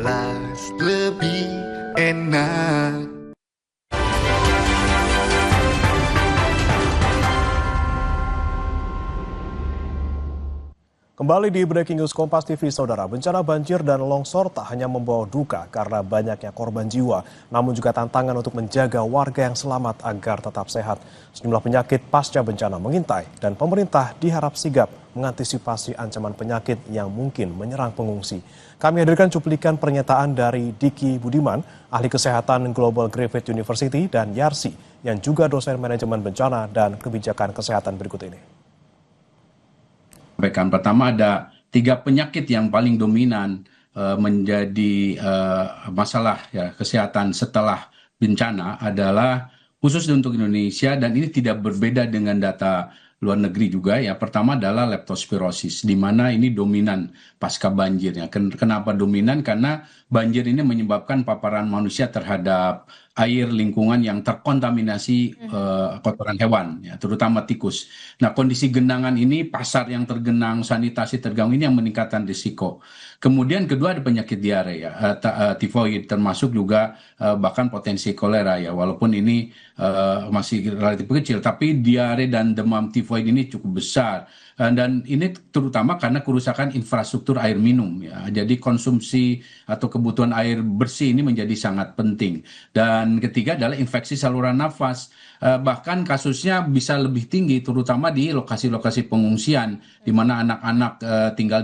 Kilas Lebih Enak. Kembali di Breaking News Kompas TV, Saudara. Bencana banjir dan longsor tak hanya membawa duka karena banyaknya korban jiwa, namun juga tantangan untuk menjaga warga yang selamat agar tetap sehat. Sejumlah penyakit pasca bencana mengintai dan pemerintah diharap sigap mengantisipasi ancaman penyakit yang mungkin menyerang pengungsi. Kami hadirkan cuplikan pernyataan dari Diki Budiman, ahli kesehatan Global Griffith University, dan Yarsi, yang juga dosen manajemen bencana dan kebijakan kesehatan berikut ini. Pertama ada 3 penyakit yang paling dominan menjadi masalah ya kesehatan setelah bencana adalah khusus untuk Indonesia, dan ini tidak berbeda dengan data luar negeri juga ya. Pertama adalah leptospirosis, di mana ini dominan pasca banjir ya. Kenapa dominan? Karena banjir ini menyebabkan paparan manusia terhadap air lingkungan yang terkontaminasi kotoran hewan ya, terutama tikus. Nah, kondisi genangan ini, pasar yang tergenang, sanitasi terganggu, ini yang meningkatkan risiko. Kemudian kedua ada penyakit diare ya, tifoid, termasuk juga bahkan potensi kolera ya. Walaupun ini masih relatif kecil, tapi diare dan demam tifoid ini cukup besar. Dan ini terutama karena kerusakan infrastruktur air minum ya. Jadi konsumsi atau kebutuhan air bersih ini menjadi sangat penting. Dan ketiga adalah infeksi saluran nafas. Bahkan kasusnya bisa lebih tinggi, terutama di lokasi-lokasi pengungsian, di mana anak-anak tinggal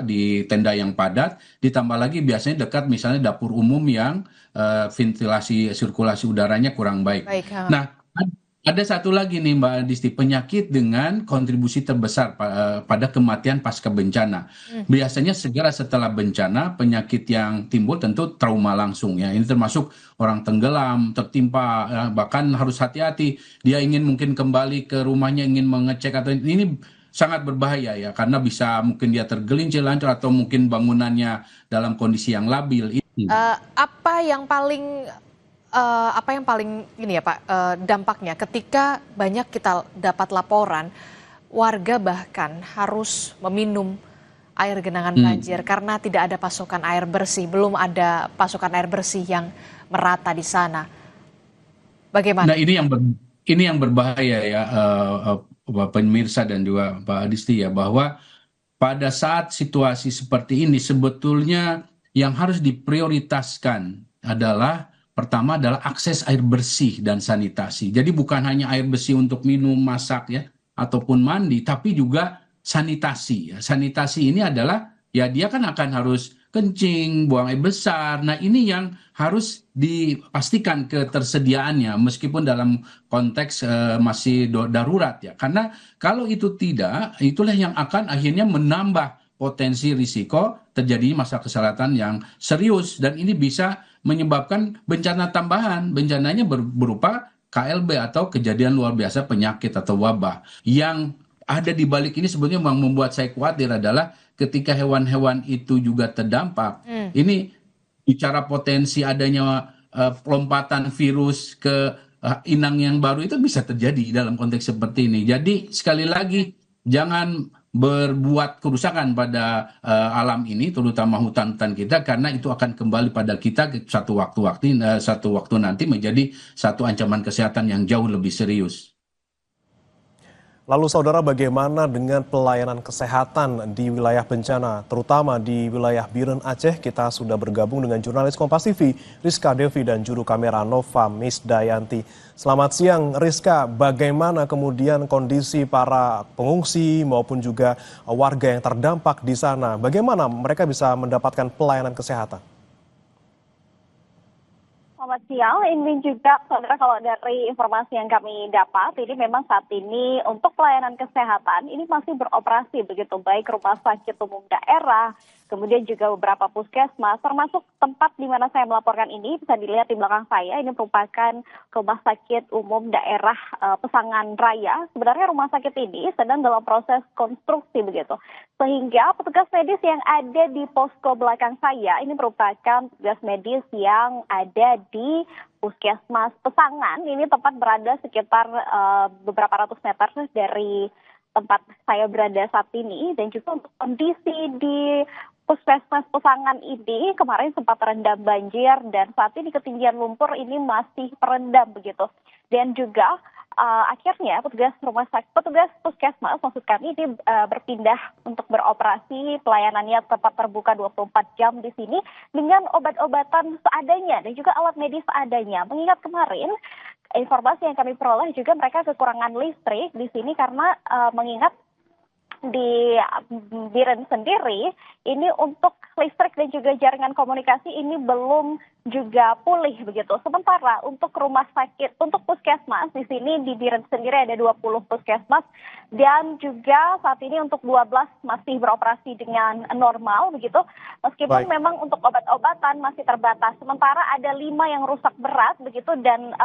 di tenda yang padat, ditambah lagi biasanya dekat misalnya dapur umum yang ventilasi sirkulasi udaranya kurang baik. Baik, Nah, ada satu lagi nih Mbak Disti, penyakit dengan kontribusi terbesar pada kematian pasca bencana. Biasanya segera setelah bencana, penyakit yang timbul tentu trauma langsung ya. Ini termasuk orang tenggelam, tertimpa, bahkan harus hati-hati. Dia ingin mungkin kembali ke rumahnya, ingin mengecek, atau ini sangat berbahaya ya, karena bisa mungkin dia tergelincir lancur atau mungkin bangunannya dalam kondisi yang labil. Apa yang paling ini ya Pak, dampaknya ketika banyak kita dapat laporan warga bahkan harus meminum air genangan banjir karena tidak ada pasokan air bersih, belum ada pasokan air bersih yang merata di sana. Bagaimana? Nah, ini yang berbahaya ya, pemirsa dan juga Pak Adisti ya, bahwa pada saat situasi seperti ini sebetulnya yang harus diprioritaskan adalah pertama adalah akses air bersih dan sanitasi. Jadi bukan hanya air bersih untuk minum, masak ya, ataupun mandi, tapi juga sanitasi ya. Sanitasi ini adalah ya dia kan akan harus kencing, buang air besar. Nah, ini yang harus dipastikan ketersediaannya meskipun dalam konteks masih darurat ya. Karena kalau itu tidak, itulah yang akan akhirnya menambah potensi risiko terjadi masalah kesehatan yang serius, dan ini bisa menyebabkan bencana tambahan. Bencananya berupa KLB atau kejadian luar biasa penyakit atau wabah. Yang ada di balik ini sebetulnya yang membuat saya khawatir adalah ketika hewan-hewan itu juga terdampak. Ini bicara potensi adanya pelompatan virus ke inang yang baru, itu bisa terjadi dalam konteks seperti ini. Jadi sekali lagi jangan berbuat kerusakan pada alam ini, terutama hutan-hutan kita, karena itu akan kembali pada kita satu waktu nanti menjadi satu ancaman kesehatan yang jauh lebih serius. Lalu Saudara, bagaimana dengan pelayanan kesehatan di wilayah bencana, terutama di wilayah Biren Aceh? Kita sudah bergabung dengan jurnalis Kompas TV, Rizka Devi, dan juru kamera Nova Misdayanti. Selamat siang Rizka, bagaimana kemudian kondisi para pengungsi maupun juga warga yang terdampak di sana? Bagaimana mereka bisa mendapatkan pelayanan kesehatan? Selamat siang, ini juga saudara, kalau dari informasi yang kami dapat, ini memang saat ini untuk pelayanan kesehatan ini masih beroperasi begitu, baik rumah sakit umum daerah, kemudian juga beberapa puskesmas, termasuk tempat di mana saya melaporkan ini, bisa dilihat di belakang saya, ini merupakan rumah sakit umum daerah Pesangan Raya. Sebenarnya rumah sakit ini sedang dalam proses konstruksi begitu, sehingga petugas medis yang ada di posko belakang saya ini merupakan petugas medis yang ada di Puskesmas Pesangan. Ini tepat berada sekitar beberapa ratus meter dari tempat saya berada saat ini, dan juga untuk kondisi di Puskesmas Pesangan ini kemarin sempat terendam banjir dan saat ini ketinggian lumpur ini masih terendam begitu. Dan juga akhirnya petugas puskesmas maksud kami ini berpindah untuk beroperasi, pelayanannya tetap terbuka 24 jam di sini dengan obat-obatan seadanya dan juga alat medis seadanya. Mengingat kemarin informasi yang kami peroleh juga mereka kekurangan listrik di sini karena mengingat di Biren sendiri ini untuk listrik dan juga jaringan komunikasi ini belum juga pulih begitu. Sementara untuk rumah sakit, untuk puskesmas di sini di Biren sendiri ada 20 puskesmas dan juga saat ini untuk 12 masih beroperasi dengan normal begitu. Meskipun memang untuk obat-obatan masih terbatas. Sementara ada 5 yang rusak berat begitu dan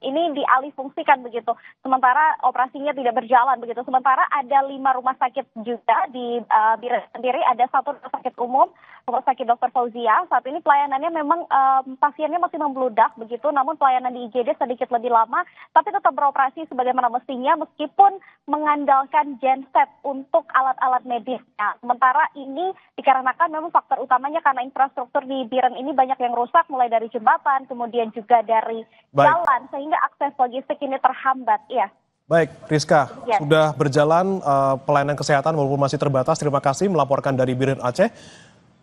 ini dialih fungsikan begitu. Sementara operasinya tidak berjalan begitu. Sementara ada 5 rumah sakit juga di Biren sendiri. Ada 1 rumah sakit umum, rumah sakit Dr. Fauzia. Saat ini pelayanannya memang pasiennya masih membludak begitu. Namun pelayanan di IGD sedikit lebih lama. Tapi tetap beroperasi sebagaimana mestinya meskipun mengandalkan genset untuk alat-alat medisnya. Sementara ini dikarenakan memang faktor utamanya karena infrastruktur di Biren ini banyak yang rusak. Mulai dari jembatan, kemudian juga dari jalan. Sehingga akses logistik ini terhambat, ya. Baik, Rizka, sudah berjalan pelayanan kesehatan walaupun masih terbatas. Terima kasih melaporkan dari Biren Aceh.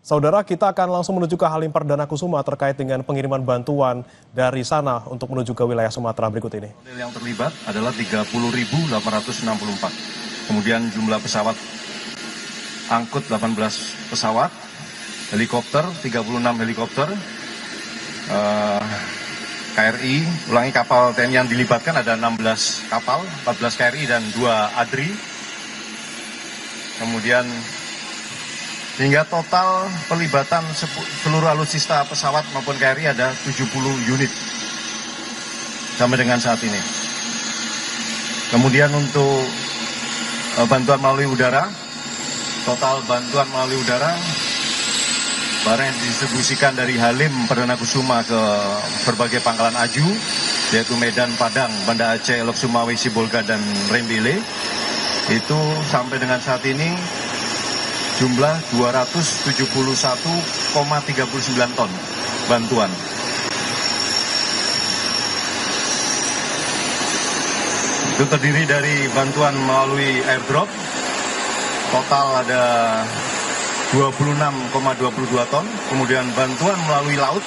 Saudara, kita akan langsung menuju ke Halim Perdana Kusuma terkait dengan pengiriman bantuan dari sana untuk menuju ke wilayah Sumatera berikut ini. Yang terlibat adalah 30.864. Kemudian jumlah pesawat angkut 18 pesawat, helikopter 36 helikopter, KRI, ulangi kapal TNI yang dilibatkan ada 16 kapal, 14 KRI dan 2 ADRI. Kemudian hingga total pelibatan seluruh alutsista pesawat maupun KRI ada 70 unit sampai dengan saat ini. Kemudian untuk bantuan melalui udara, total bantuan melalui udara barang yang didistribusikan dari Halim Perdana Kusuma ke berbagai pangkalan aju, yaitu Medan, Padang, Banda Aceh, Lok Sumawe, Sibolga, dan Rembele, itu sampai dengan saat ini jumlah 271,39 ton bantuan. Itu terdiri dari bantuan melalui airdrop, total ada 26,22 ton, kemudian bantuan melalui laut,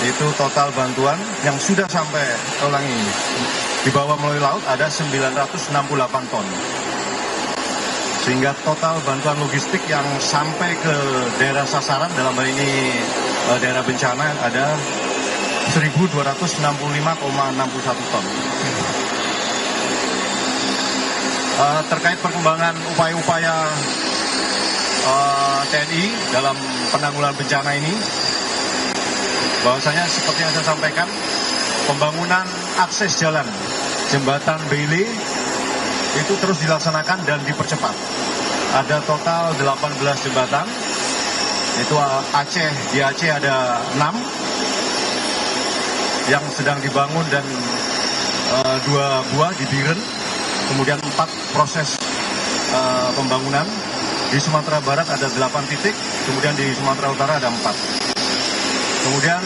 itu total bantuan yang sudah sampai, dibawa melalui laut ada 968 ton. Sehingga total bantuan logistik yang sampai ke daerah sasaran, dalam hal ini daerah bencana, ada 1.265,61 ton. Terkait perkembangan upaya-upaya TNI dalam penanggulangan bencana ini, bahwasanya seperti yang saya sampaikan, pembangunan akses jalan jembatan Bele itu terus dilaksanakan dan dipercepat. Ada total 18 jembatan, itu di Aceh ada 6 yang sedang dibangun dan 2 buah di Biren, kemudian 4 proses pembangunan. Di Sumatera Barat ada 8 titik, kemudian di Sumatera Utara ada 4. Kemudian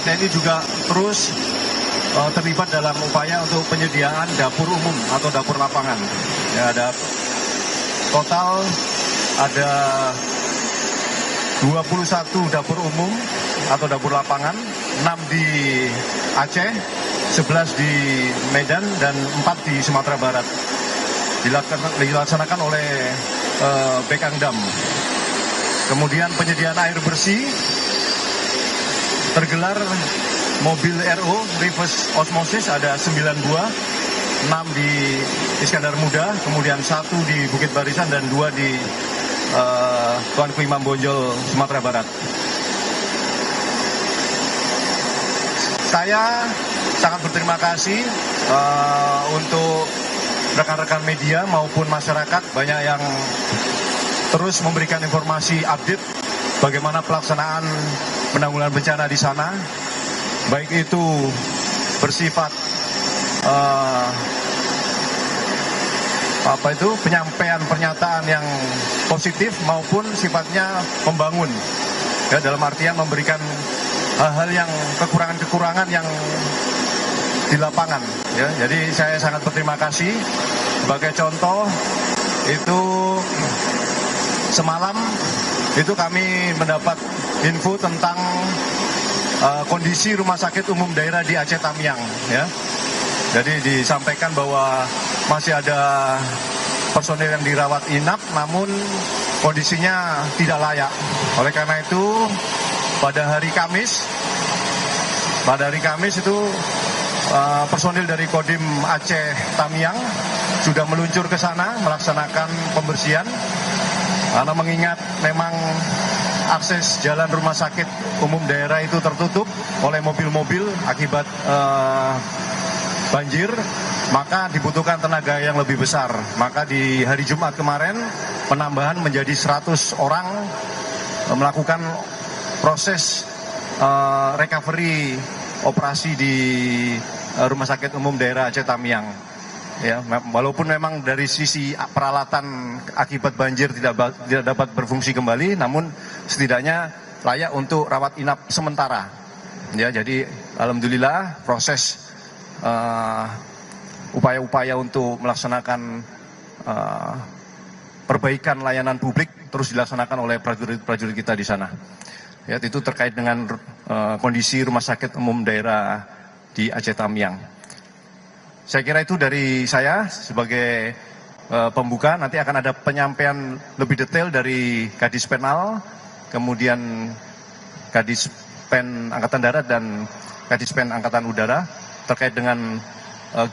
TNI juga terus terlibat dalam upaya untuk penyediaan dapur umum atau dapur lapangan. Ya, ada total ada 21 dapur umum atau dapur lapangan, 6 di Aceh, 11 di Medan, dan 4 di Sumatera Barat. Dilaksanakan oleh Bekangdam. Kemudian penyediaan air bersih, tergelar mobil RO, reverse osmosis, ada 9 buah, 6 di Iskandar Muda, kemudian 1 di Bukit Barisan, dan 2 di Tuanku Imam Bonjol, Sumatera Barat. Saya sangat berterima kasih untuk rekan-rekan media maupun masyarakat, banyak yang terus memberikan informasi update bagaimana pelaksanaan penanggulangan bencana di sana, baik itu bersifat penyampaian pernyataan yang positif maupun sifatnya membangun. Ya, dalam artian memberikan hal-hal yang kekurangan-kekurangan yang di lapangan. Ya, jadi saya sangat berterima kasih. Sebagai contoh, itu semalam itu kami mendapat info tentang kondisi Rumah Sakit Umum Daerah di Aceh Tamiang. Ya, jadi disampaikan bahwa masih ada personil yang dirawat inap, namun kondisinya tidak layak. Oleh karena itu, pada hari Kamis itu personil dari Kodim Aceh Tamiang sudah meluncur ke sana melaksanakan pembersihan. Karena mengingat memang akses jalan Rumah Sakit Umum Daerah itu tertutup oleh mobil-mobil akibat banjir, maka dibutuhkan tenaga yang lebih besar. Maka di hari Jumat kemarin penambahan menjadi 100 orang melakukan proses recovery operasi di Rumah Sakit Umum Daerah Aceh Tamiang. Ya, walaupun memang dari sisi peralatan akibat banjir tidak dapat berfungsi kembali, namun setidaknya layak untuk rawat inap sementara. Ya, jadi alhamdulillah proses upaya-upaya untuk melaksanakan perbaikan layanan publik terus dilaksanakan oleh prajurit-prajurit kita di sana. Ya, itu terkait dengan kondisi Rumah Sakit Umum Daerah di Aceh Tamiang. Saya kira itu dari saya sebagai pembuka. Nanti akan ada penyampaian lebih detail dari Kadis Penal, kemudian Kadis Pen Angkatan Darat dan Kadis Pen Angkatan Udara terkait dengan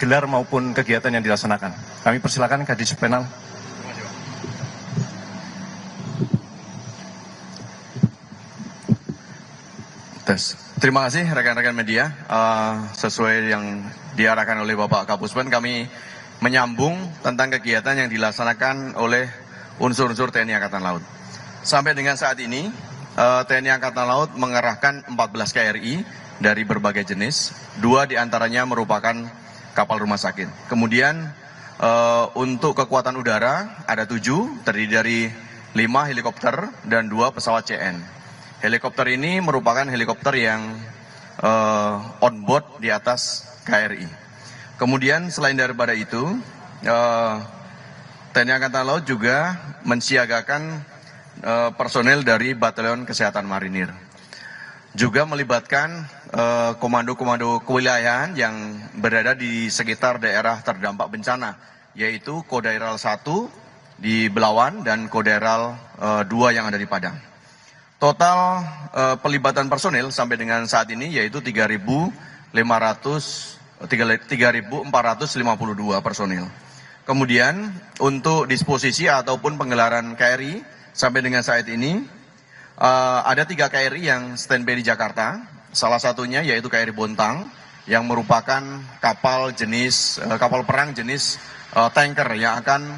gelar maupun kegiatan yang dilaksanakan. Kami persilakan Kadis Penal. Terima kasih rekan-rekan media. Sesuai yang diarahkan oleh Bapak Kapuspen, kami menyambung tentang kegiatan yang dilaksanakan oleh unsur-unsur TNI Angkatan Laut. Sampai dengan saat ini, TNI Angkatan Laut mengerahkan 14 KRI dari berbagai jenis, 2 diantaranya merupakan kapal rumah sakit. Kemudian untuk kekuatan udara ada 7, terdiri dari 5 helikopter dan 2 pesawat CN. Helikopter ini merupakan helikopter yang on board di atas KRI. Kemudian selain daripada itu, TNI Angkatan Laut juga mensiagakan personel dari Batalion Kesehatan Marinir. Juga melibatkan komando-komando kewilayahan yang berada di sekitar daerah terdampak bencana, yaitu Kodairal 1 di Belawan dan Kodairal 2 yang ada di Padang. Total pelibatan personel sampai dengan saat ini yaitu 3.452 personil. Kemudian untuk disposisi ataupun penggelaran KRI sampai dengan saat ini ada 3 KRI yang standby di Jakarta. Salah satunya yaitu KRI Bontang yang merupakan kapal perang jenis tanker yang akan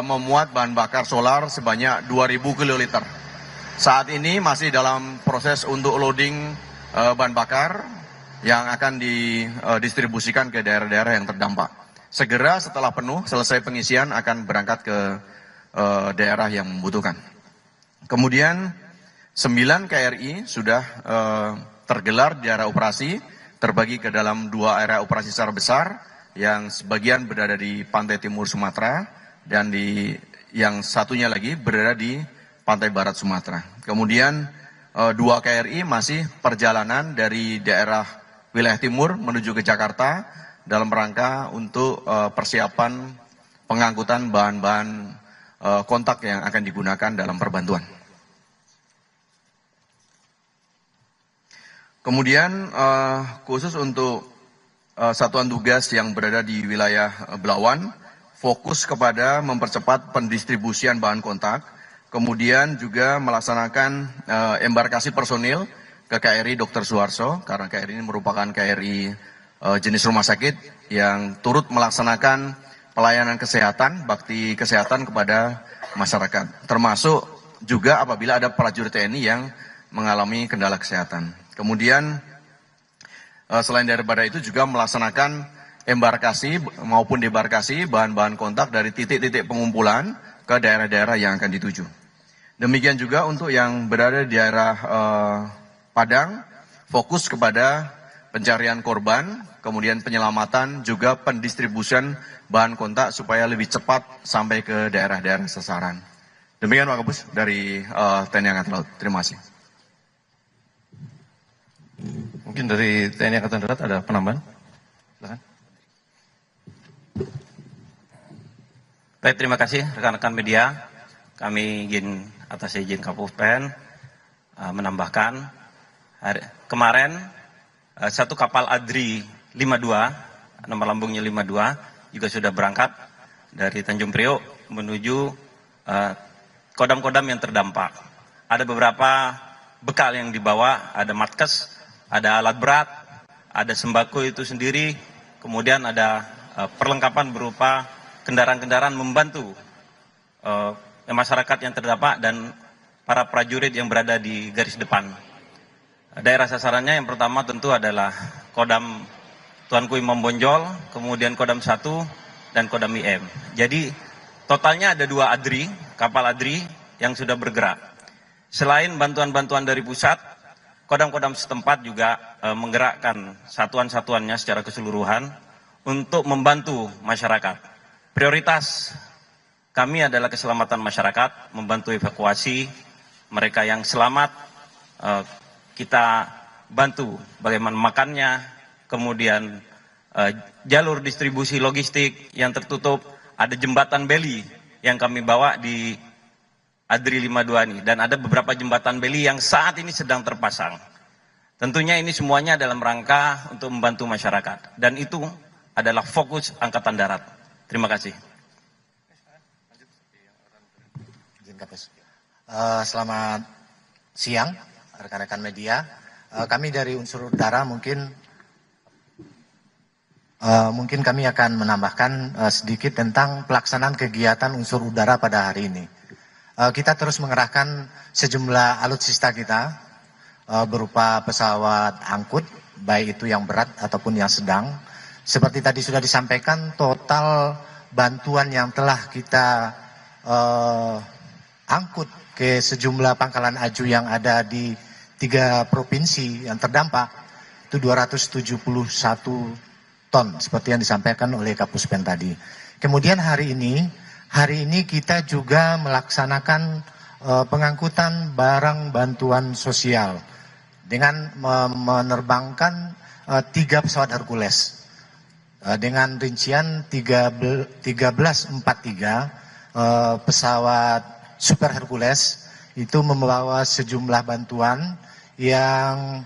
memuat bahan bakar solar sebanyak 2.000 kiloliter. Saat ini masih dalam proses untuk loading bahan bakar yang akan didistribusikan ke daerah-daerah yang terdampak. Segera setelah penuh, selesai pengisian akan berangkat ke daerah yang membutuhkan. Kemudian 9 KRI sudah tergelar di area operasi, terbagi ke dalam 2 area operasi secara besar, yang sebagian berada di pantai timur Sumatera, dan yang satunya lagi berada di pantai barat Sumatera. Kemudian 2 KRI masih perjalanan dari daerah wilayah timur menuju ke Jakarta dalam rangka untuk persiapan pengangkutan bahan-bahan kontak yang akan digunakan dalam perbantuan. Kemudian khusus untuk satuan tugas yang berada di wilayah Belawan, fokus kepada mempercepat pendistribusian bahan kontak, kemudian juga melaksanakan embarkasi personil ke KRI Dr. Suharto, karena KRI ini merupakan KRI jenis rumah sakit yang turut melaksanakan pelayanan kesehatan, bakti kesehatan kepada masyarakat, termasuk juga apabila ada prajurit TNI yang mengalami kendala kesehatan. Kemudian selain daripada itu juga melaksanakan embarkasi maupun debarkasi bahan-bahan kontak dari titik-titik pengumpulan ke daerah-daerah yang akan dituju. Demikian juga untuk yang berada di daerah Padang, fokus kepada pencarian korban, kemudian penyelamatan, juga pendistribusian bahan kontak supaya lebih cepat sampai ke daerah-daerah sasaran. Demikian Pak Kapus dari TNI Angkatan Laut. Terima kasih. Mungkin dari TNI Angkatan Darat ada penambahan? Silakan. Baik, terima kasih rekan-rekan media. Kami atas izin Kapuspen menambahkan kemarin satu kapal ADRI 52, nomor lambungnya 52, juga sudah berangkat dari Tanjung Priok menuju kodam-kodam yang terdampak. Ada beberapa bekal yang dibawa, ada matkes, ada alat berat, ada sembako itu sendiri, kemudian ada perlengkapan berupa kendaraan-kendaraan membantu masyarakat yang terdampak dan para prajurit yang berada di garis depan. Daerah sasarannya yang pertama tentu adalah Kodam Tuanku Imam Bonjol, kemudian Kodam 1 dan Kodam IM. Jadi totalnya ada 2 ADRI, kapal ADRI yang sudah bergerak. Selain bantuan-bantuan dari pusat, kodam-kodam setempat juga menggerakkan satuan-satuannya secara keseluruhan untuk membantu masyarakat. Prioritas kami adalah keselamatan masyarakat, membantu evakuasi mereka yang selamat, kita bantu bagaimana makannya, kemudian jalur distribusi logistik yang tertutup, ada jembatan beli yang kami bawa di ADRI 52 ini, dan ada beberapa jembatan beli yang saat ini sedang terpasang. Tentunya ini semuanya dalam rangka untuk membantu masyarakat, dan itu adalah fokus Angkatan Darat. Terima kasih. Selamat siang rekan-rekan media. Kami dari unsur udara mungkin kami akan menambahkan sedikit tentang pelaksanaan kegiatan unsur udara pada hari ini. Kita terus mengerahkan sejumlah alutsista kita berupa pesawat angkut, baik itu yang berat ataupun yang sedang. Seperti tadi sudah disampaikan, total bantuan yang telah kita angkut ke sejumlah pangkalan aju yang ada di 3 provinsi yang terdampak itu 271 ton seperti yang disampaikan oleh Kapuspen tadi. Kemudian hari ini kita juga melaksanakan pengangkutan barang bantuan sosial dengan menerbangkan 3 pesawat Hercules dengan rincian 1343 pesawat Super Hercules itu membawa sejumlah bantuan yang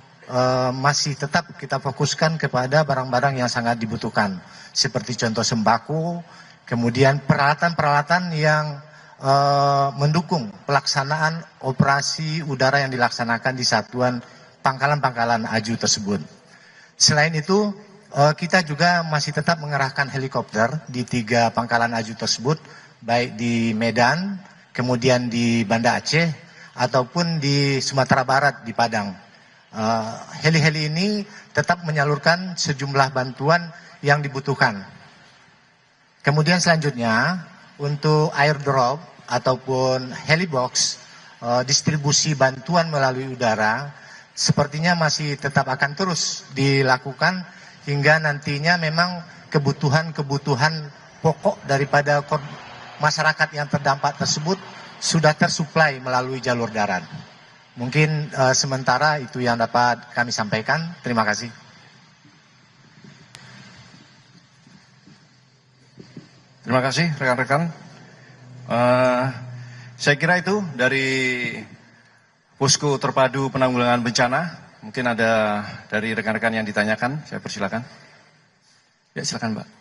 masih tetap kita fokuskan kepada barang-barang yang sangat dibutuhkan, seperti contoh sembako, kemudian peralatan-peralatan yang mendukung pelaksanaan operasi udara yang dilaksanakan di satuan pangkalan-pangkalan aju tersebut. Selain itu, kita juga masih tetap mengerahkan helikopter di 3 pangkalan aju tersebut, baik di Medan, kemudian di Banda Aceh, ataupun di Sumatera Barat di Padang. Heli-heli ini tetap menyalurkan sejumlah bantuan yang dibutuhkan. Kemudian selanjutnya, untuk airdrop ataupun helibox, distribusi bantuan melalui udara, sepertinya masih tetap akan terus dilakukan hingga nantinya memang kebutuhan-kebutuhan pokok daripada masyarakat yang terdampak tersebut sudah tersuplai melalui jalur darat. Mungkin sementara itu yang dapat kami sampaikan. Terima kasih. Terima kasih rekan-rekan. Saya kira itu dari Posko Terpadu Penanggulangan Bencana. Mungkin ada dari rekan-rekan yang ditanyakan, saya persilakan. Ya, silakan Mbak.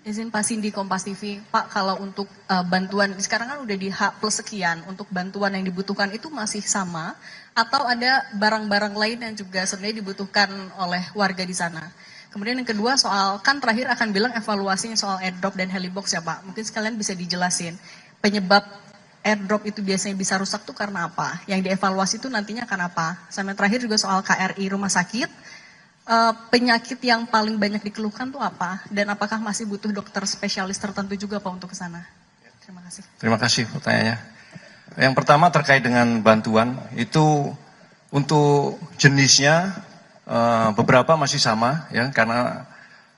Izin Pak Cindy, Kompas TV. Pak, kalau untuk bantuan, sekarang kan udah di H+ sekian, untuk bantuan yang dibutuhkan itu masih sama? Atau ada barang-barang lain yang juga sebenarnya dibutuhkan oleh warga di sana? Kemudian yang kedua soal, kan terakhir akan bilang evaluasinya soal airdrop dan helibox ya Pak. Mungkin sekalian bisa dijelasin, penyebab airdrop itu biasanya bisa rusak tuh karena apa? Yang dievaluasi itu nantinya karena apa? Sama yang terakhir juga soal KRI rumah sakit, penyakit yang paling banyak dikeluhkan tuh apa? Dan apakah masih butuh dokter spesialis tertentu juga Pak untuk ke sana? Terima kasih. Terima kasih pertanyaannya. Yang pertama terkait dengan bantuan, itu untuk jenisnya beberapa masih sama ya, karena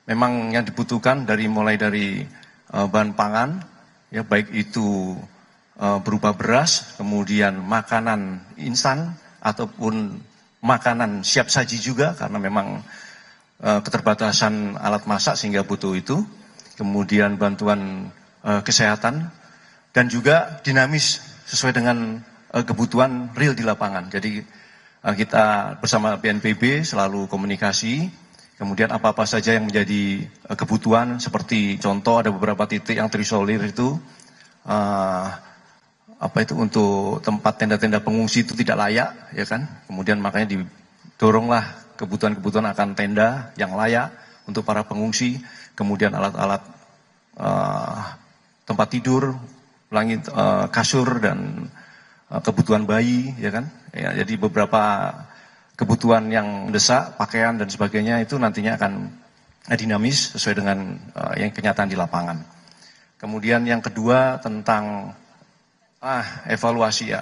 memang yang dibutuhkan mulai dari bahan pangan ya, baik itu berupa beras, kemudian makanan instan ataupun makanan siap saji juga, karena memang keterbatasan alat masak sehingga butuh itu. Kemudian bantuan kesehatan dan juga dinamis sesuai dengan kebutuhan real di lapangan. Jadi kita bersama BNPB selalu komunikasi, kemudian apa-apa saja yang menjadi kebutuhan, seperti contoh ada beberapa titik yang terisolir itu, untuk tempat tenda-tenda pengungsi itu tidak layak, ya kan? Kemudian makanya didoronglah kebutuhan-kebutuhan akan tenda yang layak untuk para pengungsi, kemudian alat-alat tempat tidur, langit, kasur dan kebutuhan bayi, ya kan? Ya, jadi beberapa kebutuhan yang mendesak, pakaian dan sebagainya itu nantinya akan dinamis sesuai dengan yang kenyataan di lapangan. Kemudian yang kedua tentang evaluasi ya.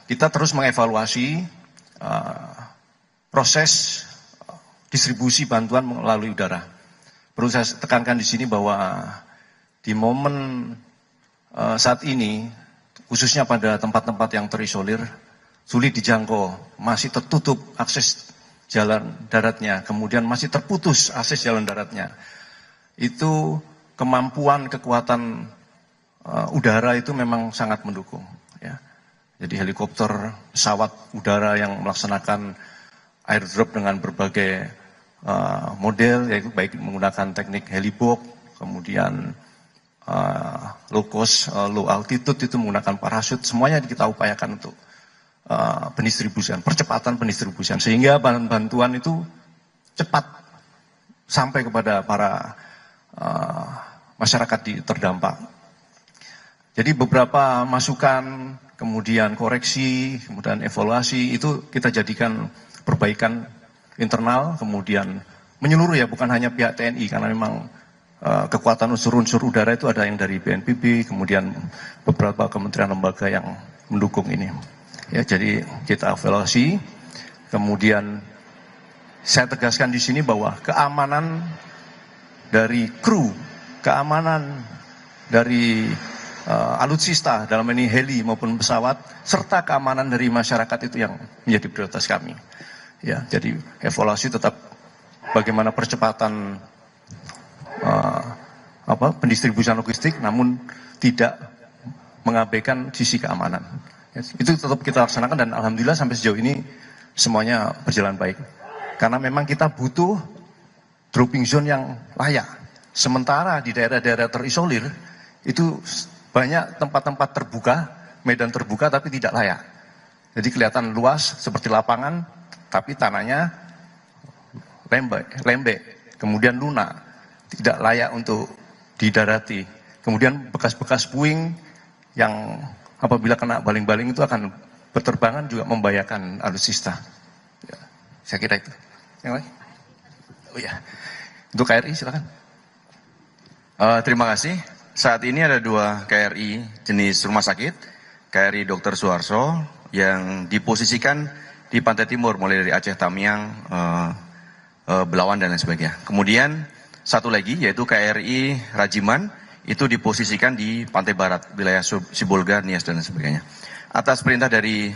Kita terus mengevaluasi proses distribusi bantuan melalui udara. Perlu saya tekankan di sini bahwa di momen saat ini, khususnya pada tempat-tempat yang terisolir, sulit dijangkau, masih tertutup akses jalan daratnya, kemudian masih terputus akses jalan daratnya. Itu kemampuan kekuatan udara itu memang sangat mendukung. Ya. Jadi helikopter, pesawat udara yang melaksanakan airdrop dengan berbagai model, yaitu baik menggunakan teknik helibox, kemudian low cost, low altitude itu menggunakan parasut, semuanya kita upayakan untuk pendistribusian, percepatan pendistribusian, sehingga bantuan itu cepat sampai kepada para masyarakat terdampak. Jadi beberapa masukan, kemudian koreksi, kemudian evaluasi itu kita jadikan perbaikan internal, kemudian menyeluruh ya, bukan hanya pihak TNI, karena memang kekuatan unsur-unsur udara itu ada yang dari BNPB, kemudian beberapa kementerian lembaga yang mendukung ini. Ya, jadi kita evaluasi, kemudian saya tegaskan di sini bahwa keamanan dari kru, keamanan dari alutsista dalam ini heli maupun pesawat, serta keamanan dari masyarakat itu yang menjadi prioritas kami. Ya, jadi evaluasi tetap bagaimana percepatan pendistribusian logistik, namun tidak mengabaikan sisi keamanan. Ya, itu tetap kita laksanakan dan alhamdulillah sampai sejauh ini semuanya berjalan baik. Karena memang kita butuh dropping zone yang layak. Sementara di daerah-daerah terisolir itu banyak tempat-tempat terbuka, medan terbuka tapi tidak layak. Jadi kelihatan luas seperti lapangan, tapi tanahnya lembek, kemudian lunak, tidak layak untuk didarati. Kemudian bekas-bekas puing yang apabila kena baling-baling itu akan berterbangan juga membahayakan alutsista. Ya, saya kira itu. Yang lain? Oh ya, untuk KRI silakan. Terima kasih. Saat ini ada 2 KRI jenis rumah sakit, KRI Dr. Suharto yang diposisikan di pantai timur, mulai dari Aceh Tamiang, Belawan dan lain sebagainya. Kemudian satu lagi yaitu KRI Rajiman, itu diposisikan di pantai barat, wilayah Sibolga, Nias dan lain sebagainya. Atas perintah dari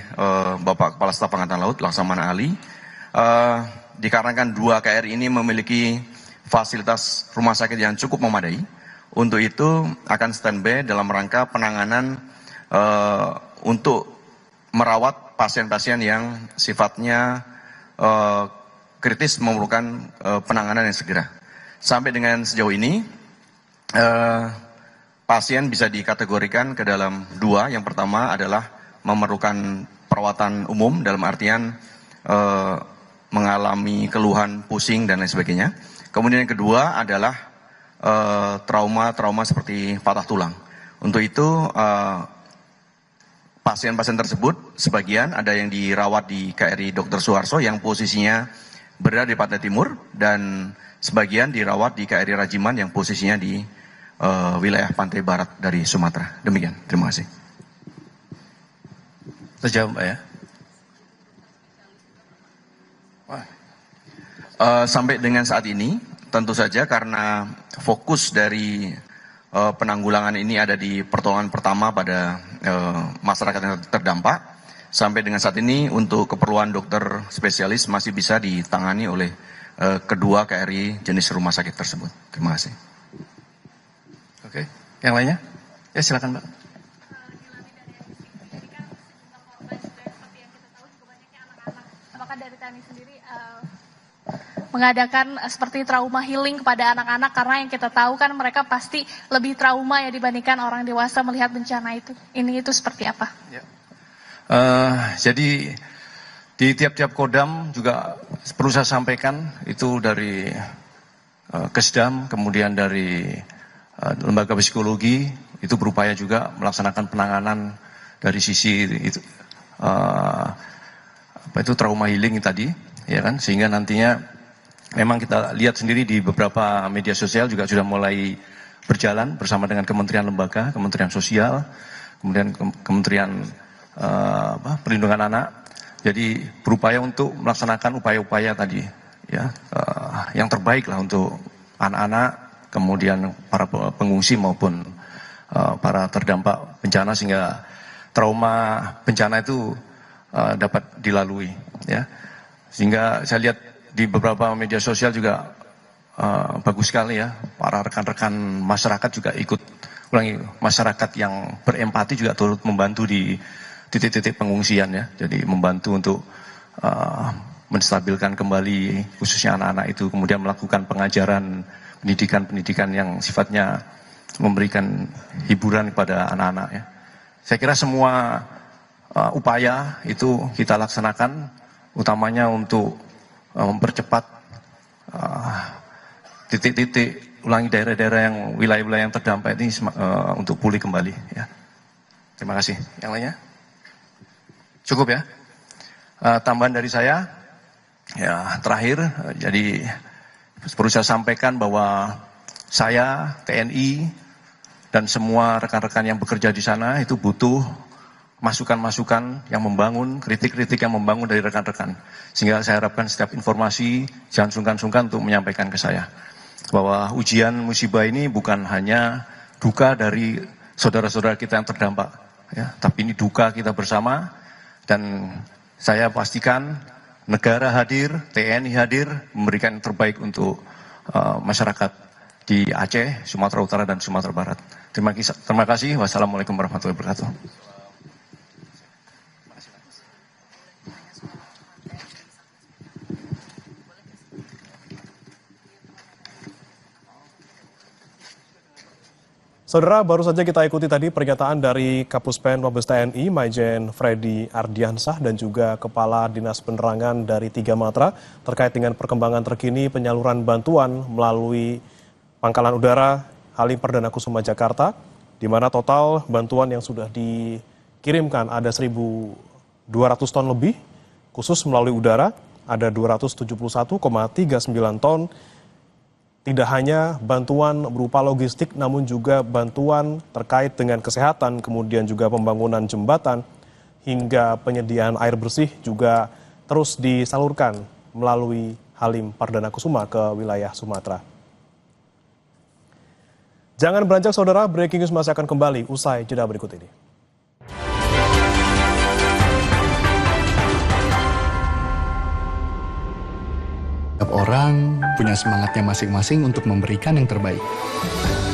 Bapak Kepala Staf Angkatan Laut, Laksamana Ali, dikarenakan 2 KRI ini memiliki fasilitas rumah sakit yang cukup memadai, untuk itu akan standby dalam rangka penanganan untuk merawat pasien-pasien yang sifatnya kritis memerlukan penanganan yang segera. Sampai dengan sejauh ini, pasien bisa dikategorikan ke dalam 2. Yang pertama adalah memerlukan perawatan umum, dalam artian mengalami keluhan pusing dan lain sebagainya. Kemudian yang kedua adalah trauma seperti patah tulang. Untuk itu pasien-pasien tersebut sebagian ada yang dirawat di KRI Dr. Suharto yang posisinya berada di pantai timur, dan sebagian dirawat di KRI Rajiman yang posisinya di wilayah pantai barat dari Sumatera. Demikian, terima kasih. Terjawab Pak ya. Sampai dengan saat ini, tentu saja karena fokus dari penanggulangan ini ada di pertolongan pertama pada masyarakat yang terdampak, sampai dengan saat ini untuk keperluan dokter spesialis masih bisa ditangani oleh kedua KRI jenis rumah sakit tersebut. Terima kasih. Oke, yang lainnya? Ya silakan Mbak. Apakah dari TNI sendiri mengadakan seperti trauma healing kepada anak-anak, karena yang kita tahu kan mereka pasti lebih trauma ya dibandingkan orang dewasa melihat bencana itu. Ini itu seperti apa? Ya. Jadi di tiap-tiap kodam juga perlu saya sampaikan itu dari Kesdam, kemudian dari lembaga psikologi itu berupaya juga melaksanakan penanganan dari sisi itu trauma healing tadi, ya kan, sehingga nantinya memang kita lihat sendiri di beberapa media sosial juga sudah mulai berjalan bersama dengan kementerian lembaga, Kementerian Sosial, kemudian Kementerian Perlindungan Anak. Jadi berupaya untuk melaksanakan upaya-upaya tadi, ya, yang terbaik lah untuk anak-anak, kemudian para pengungsi maupun para terdampak bencana, sehingga trauma bencana itu dapat dilalui, ya. Sehingga saya lihat di beberapa media sosial juga bagus sekali ya, para rekan-rekan masyarakat juga ikut, masyarakat yang berempati juga turut membantu di titik-titik pengungsian ya, jadi membantu untuk menstabilkan kembali khususnya anak-anak itu, kemudian melakukan pengajaran, pendidikan yang sifatnya memberikan hiburan kepada anak-anak ya. Saya kira semua upaya itu kita laksanakan, utamanya untuk mempercepat titik-titik daerah-daerah yang wilayah-wilayah yang terdampak ini untuk pulih kembali ya. Terima kasih. Yang lainnya? Cukup ya. Tambahan dari saya ya, terakhir, jadi perlu saya sampaikan bahwa saya, TNI dan semua rekan-rekan yang bekerja di sana itu butuh masukan-masukan yang membangun, kritik-kritik yang membangun dari rekan-rekan. Sehingga saya harapkan setiap informasi jangan sungkan-sungkan untuk menyampaikan ke saya. Bahwa ujian musibah ini bukan hanya duka dari saudara-saudara kita yang terdampak, ya, tapi ini duka kita bersama. Dan saya pastikan negara hadir, TNI hadir, memberikan yang terbaik untuk masyarakat di Aceh, Sumatera Utara, dan Sumatera Barat. Terima kasih. Wassalamualaikum warahmatullahi wabarakatuh. Saudara, baru saja kita ikuti tadi pernyataan dari Kapuspen Mabes TNI, Maijen Freddy Ardiansah, dan juga Kepala Dinas Penerangan dari 3 Matra terkait dengan perkembangan terkini penyaluran bantuan melalui Pangkalan Udara Halim Perdana Kusuma Jakarta, di mana total bantuan yang sudah dikirimkan ada 1.200 ton lebih, khusus melalui udara ada 271,39 ton. Tidak hanya bantuan berupa logistik, namun juga bantuan terkait dengan kesehatan, kemudian juga pembangunan jembatan, hingga penyediaan air bersih juga terus disalurkan melalui Halim Perdana Kusuma ke wilayah Sumatera. Jangan beranjak saudara, breaking news masih akan kembali usai jeda berikut ini. Setiap orang punya semangatnya masing-masing untuk memberikan yang terbaik.